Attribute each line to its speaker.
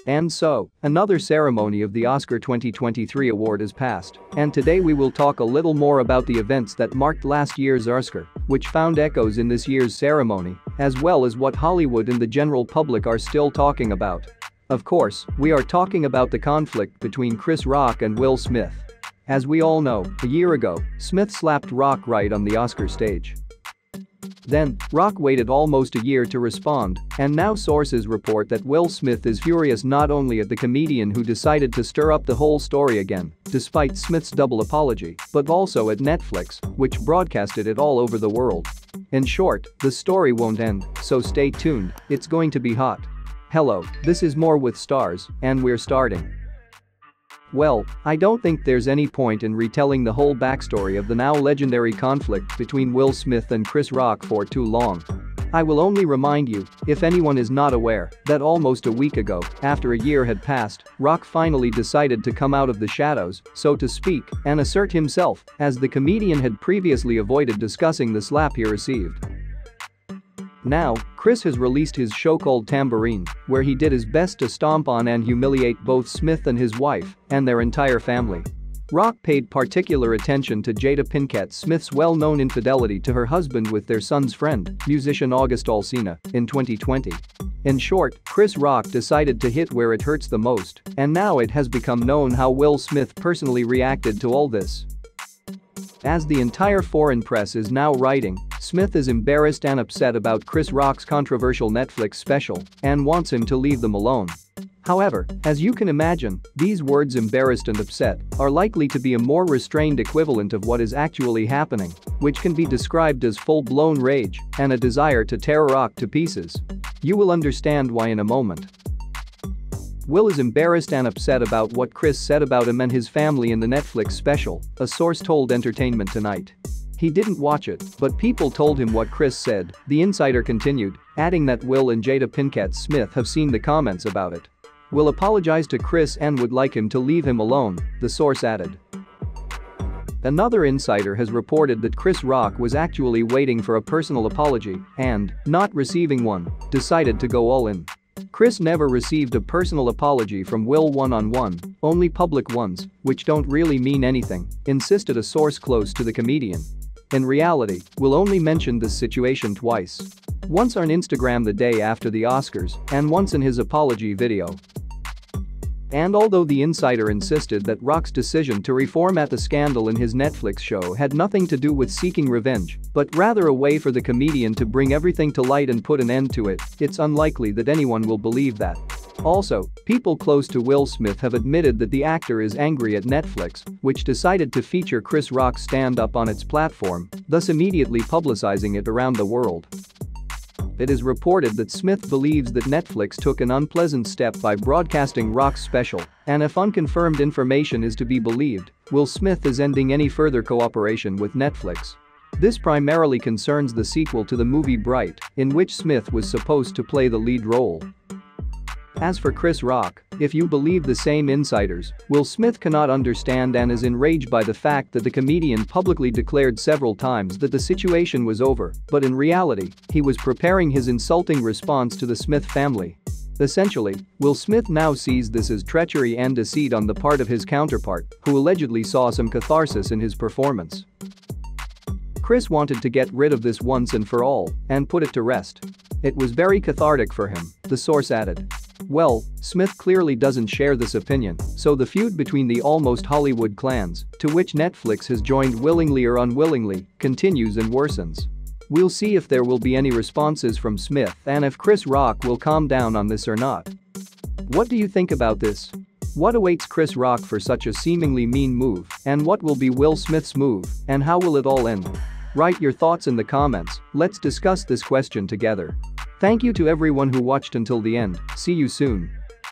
Speaker 1: And so, another ceremony of the Oscar 2023 award is passed, and today we will talk a little more about the events that marked last year's Oscar, which found echoes in this year's ceremony, as well as what Hollywood and the general public are still talking about. Of course, we are talking about the conflict between Chris Rock and Will Smith. As we all know, a year ago, Smith slapped Rock right on the Oscar stage. Then, Rock waited almost a year to respond, and now sources report that Will Smith is furious not only at the comedian who decided to stir up the whole story again, despite Smith's double apology, but also at Netflix, which broadcasted it all over the world. In short, the story won't end, so stay tuned, it's going to be hot. Hello, this is More with Stars, and we're starting. Well, I don't think there's any point in retelling the whole backstory of the now legendary conflict between Will Smith and Chris Rock for too long. I will only remind you, if anyone is not aware, that almost a week ago, after a year had passed, Rock finally decided to come out of the shadows, so to speak, and assert himself, as the comedian had previously avoided discussing the slap he received. Now, Chris has released his show called Tambourine, where he did his best to stomp on and humiliate both Smith and his wife and their entire family. Rock paid particular attention to Jada Pinkett Smith's well-known infidelity to her husband with their son's friend, musician August Alsina, in 2020. In short, Chris Rock decided to hit where it hurts the most, and now it has become known how Will Smith personally reacted to all this. As the entire foreign press is now writing, Smith is embarrassed and upset about Chris Rock's controversial Netflix special and wants him to leave them alone. However, as you can imagine, these words embarrassed and upset are likely to be a more restrained equivalent of what is actually happening, which can be described as full-blown rage and a desire to tear Rock to pieces. You will understand why in a moment. Will is embarrassed and upset about what Chris said about him and his family in the Netflix special, a source told Entertainment Tonight. He didn't watch it, but people told him what Chris said, the insider continued, adding that Will and Jada Pinkett Smith have seen the comments about it. Will apologized to Chris and would like him to leave him alone, the source added. Another insider has reported that Chris Rock was actually waiting for a personal apology and, not receiving one, decided to go all in. Chris never received a personal apology from Will one-on-one, only public ones, which don't really mean anything, insisted a source close to the comedian. In reality, Will only mentioned this situation twice. Once on Instagram the day after the Oscars, and once in his apology video. And although the insider insisted that Rock's decision to reformat the scandal in his Netflix show had nothing to do with seeking revenge, but rather a way for the comedian to bring everything to light and put an end to it, it's unlikely that anyone will believe that. Also, people close to Will Smith have admitted that the actor is angry at Netflix, which decided to feature Chris Rock's stand-up on its platform, thus immediately publicizing it around the world. It is reported that Smith believes that Netflix took an unpleasant step by broadcasting Rock's special, and if unconfirmed information is to be believed, Will Smith is ending any further cooperation with Netflix. This primarily concerns the sequel to the movie Bright, in which Smith was supposed to play the lead role. As for Chris Rock, if you believe the same insiders, Will Smith cannot understand and is enraged by the fact that the comedian publicly declared several times that the situation was over, but in reality, he was preparing his insulting response to the Smith family. Essentially, Will Smith now sees this as treachery and deceit on the part of his counterpart, who allegedly saw some catharsis in his performance. Chris wanted to get rid of this once and for all and put it to rest. It was very cathartic for him, the source added. Well, Smith clearly doesn't share this opinion, so the feud between the almost Hollywood clans, to which Netflix has joined willingly or unwillingly, continues and worsens. We'll see if there will be any responses from Smith and if Chris Rock will calm down on this or not. What do you think about this? What awaits Chris Rock for such a seemingly mean move, and what will be Will Smith's move, and how will it all end? Write your thoughts in the comments, let's discuss this question together. Thank you to everyone who watched until the end, see you soon.